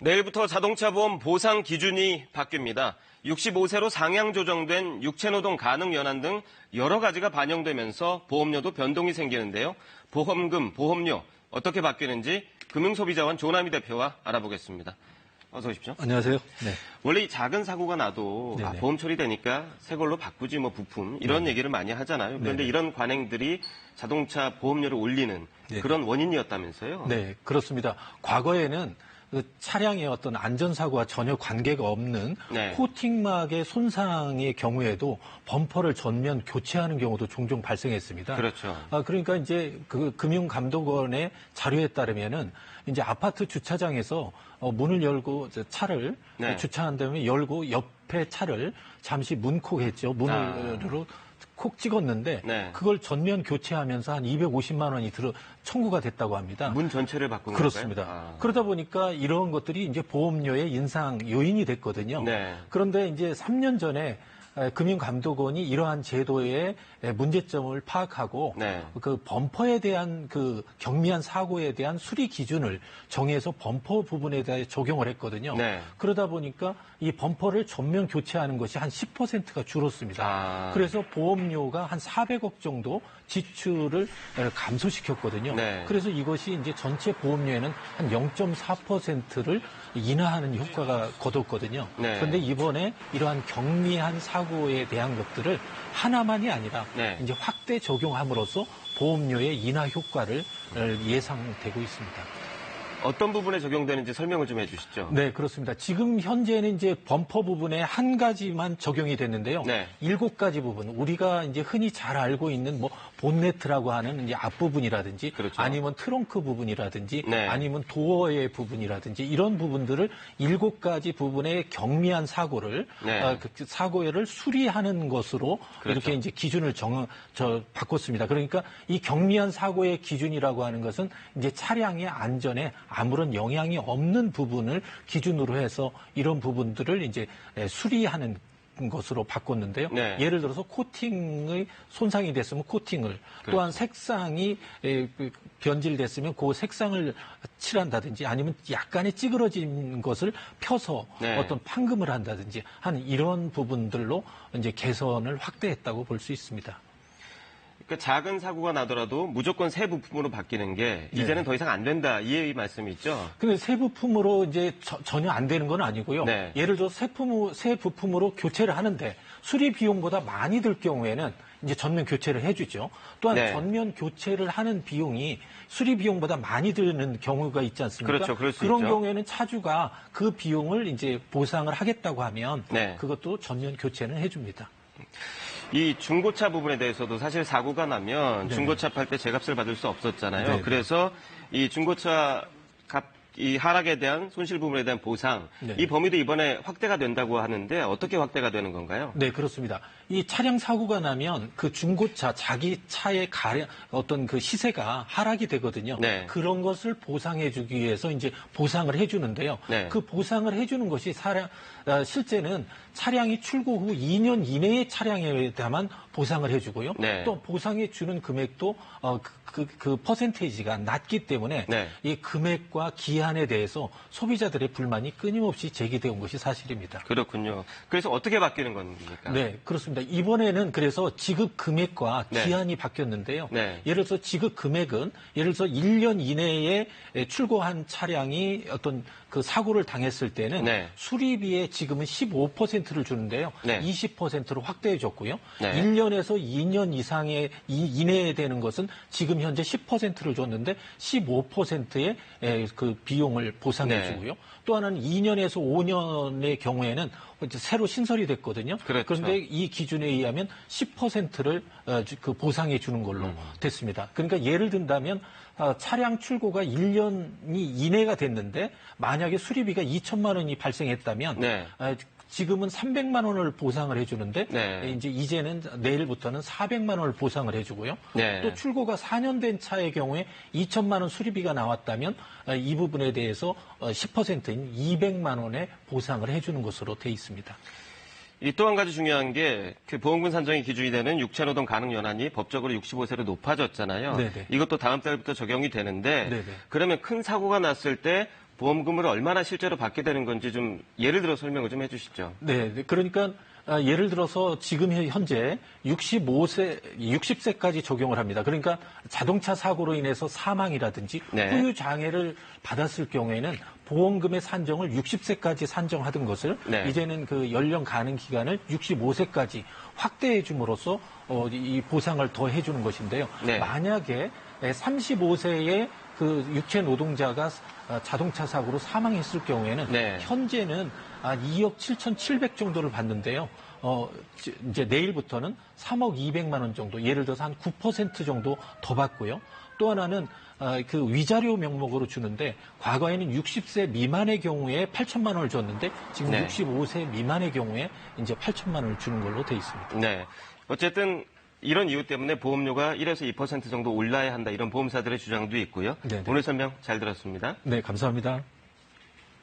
내일부터 자동차 보험 보상 기준이 바뀝니다. 65세로 상향 조정된 육체노동 가능 연한 등 여러 가지가 반영되면서 보험료도 변동이 생기는데요. 보험금, 보험료 어떻게 바뀌는지 금융소비자원 조남희 대표와 알아보겠습니다. 어서 오십시오. 안녕하세요. 네. 원래 이 작은 사고가 나도 보험 처리되니까 새 걸로 바꾸지 뭐 부품 이런 얘기를 많이 하잖아요. 그런데 이런 관행들이 자동차 보험료를 올리는 그런 원인이었다면서요? 네, 그렇습니다. 과거에는 그 차량의 어떤 안전사고와 전혀 관계가 없는 코팅막의 손상의 경우에도 범퍼를 전면 교체하는 경우도 종종 발생했습니다. 그렇죠. 그러니까 이제 그 금융감독원의 자료에 따르면은 이제 아파트 주차장에서 문을 열고 차를 주차한 다음에 열고 옆에 차를 잠시 문콕했죠. 문으로 콕 찍었는데 그걸 전면 교체하면서 한 250만 원이 청구가 됐다고 합니다. 문 전체를 바꾼 그렇습니다. 건가요? 그러다 보니까 이런 것들이 이제 보험료의 인상 요인이 됐거든요. 그런데 이제 3년 전에 금융감독원이 이러한 제도의 문제점을 파악하고 그 범퍼에 대한 그 경미한 사고에 대한 수리 기준을 정해서 범퍼 부분에 대해 적용을 했거든요. 그러다 보니까 이 범퍼를 전면 교체하는 것이 한 10%가 줄었습니다. 그래서 보험료가 한 400억 정도 지출을 감소시켰거든요. 그래서 이것이 이제 전체 보험료에는 한 0.4%를 인하하는 효과가 거뒀거든요. 그런데 이번에 이러한 경미한 사고에 대한 것들을 하나만이 아니라 이제 확대 적용함으로써 보험료의 인하 효과를 예상되고 있습니다. 어떤 부분에 적용되는지 설명을 좀 해주시죠. 네, 그렇습니다. 지금 현재는 이제 범퍼 부분에 한 가지만 적용이 됐는데요. 7가지 부분, 우리가 이제 흔히 잘 알고 있는 뭐 본네트라고 하는 이제 앞부분이라든지 아니면 트렁크 부분이라든지 아니면 도어의 부분이라든지 이런 부분들을 7가지 부분의 경미한 사고를 그 사고를 수리하는 것으로 이렇게 이제 기준을 바꿨습니다. 그러니까 이 경미한 사고의 기준이라고 하는 것은 이제 차량의 안전에 아무런 영향이 없는 부분을 기준으로 해서 이런 부분들을 이제 수리하는 것으로 바꿨는데요. 예를 들어서 코팅의 손상이 됐으면 코팅을 또한 색상이 변질됐으면 그 색상을 칠한다든지 아니면 약간의 찌그러진 것을 펴서 어떤 판금을 한다든지 하는 이런 부분들로 이제 개선을 확대했다고 볼 수 있습니다. 그러니까 작은 사고가 나더라도 무조건 새 부품으로 바뀌는 게 이제는 더 이상 안 된다 이 말씀이 있죠. 근데 새 부품으로 이제 전혀 안 되는 건 아니고요. 예를 들어 새 부품으로 교체를 하는데 수리 비용보다 많이 들 경우에는 이제 전면 교체를 해주죠. 또한 전면 교체를 하는 비용이 수리 비용보다 많이 드는 경우가 있지 않습니까? 그럴 수 그런 있죠. 경우에는 차주가 그 비용을 이제 보상을 하겠다고 하면 그것도 전면 교체는 해줍니다. 이 중고차 부분에 대해서도 사실 사고가 나면 중고차 팔 때 제값을 받을 수 없었잖아요. 그래서 이 중고차 이 하락에 대한 손실 부분에 대한 보상, 이 범위도 이번에 확대가 된다고 하는데 어떻게 확대가 되는 건가요? 네, 그렇습니다. 이 차량 사고가 나면 그 중고차, 자기 차의 어떤 그 시세가 하락이 되거든요. 그런 것을 보상해주기 위해서 이제 보상을 해주는데요. 그 보상을 해주는 것이 실제는 차량이 출고 후 2년 이내의 차량에 대한 보상을 해주고요. 또 보상해 주는 금액도 그 퍼센테이지가 낮기 때문에 이 금액과 기한에 대해서 소비자들의 불만이 끊임없이 제기되어 온 것이 사실입니다. 그렇군요. 그래서 어떻게 바뀌는 겁니까? 네, 그렇습니다. 이번에는 그래서 지급 금액과 기한이 바뀌었는데요. 예를 들어서 지급 금액은 예를 들어서 1년 이내에 출고한 차량이 어떤 그 사고를 당했을 때는 수리비의 지금은 15%를 주는데요. 20%로 확대해 줬고요. 1년에서 2년 이내에 되는 것은 지금 현재 10%를 줬는데 15%의 그 비용을 보상해 주고요. 또 하나는 2년에서 5년의 경우에는 이제 새로 신설이 됐거든요. 그런데 이 기준에 의하면 10%를 그 보상해 주는 걸로 됐습니다. 그러니까 예를 든다면 차량 출고가 1년이 이내가 됐는데 만약에 수리비가 2천만 원이 발생했다면 지금은 300만 원을 보상을 해주는데 이제는 내일부터는 400만 원을 보상을 해주고요. 또 출고가 4년 된 차의 경우에 2천만 원 수리비가 나왔다면 이 부분에 대해서 10%인 200만 원의 보상을 해주는 것으로 돼 있습니다. 이 또 한 가지 중요한 게 그 보험금 산정의 기준이 되는 육체노동 가능 연한이 법적으로 65세로 높아졌잖아요. 이것도 다음 달부터 적용이 되는데 그러면 큰 사고가 났을 때 보험금을 얼마나 실제로 받게 되는 건지 좀 예를 들어 설명을 좀 해주시죠. 네, 그러니까 예를 들어서 지금 현재 60세까지 적용을 합니다. 그러니까 자동차 사고로 인해서 사망이라든지 네. 후유 장애를 받았을 경우에는 보험금의 산정을 60세까지 산정하던 것을 네. 이제는 그 연령 가능 기간을 65세까지 확대해 줌으로써 이 보상을 더 해주는 것인데요. 네. 만약에 35세에 그 육체 노동자가 자동차 사고로 사망했을 경우에는 네. 현재는 2억 7,700 정도를 받는데요. 이제 내일부터는 3억 200만 원 정도, 예를 들어서 한 9% 정도 더 받고요. 또 하나는 그 위자료 명목으로 주는데 과거에는 60세 미만의 경우에 8천만 원을 줬는데 지금 네. 65세 미만의 경우에 이제 8천만 원을 주는 걸로 돼 있습니다. 네. 어쨌든 이런 이유 때문에 보험료가 1에서 2% 정도 올라야 한다 이런 보험사들의 주장도 있고요. 네네. 오늘 설명 잘 들었습니다. 네, 감사합니다.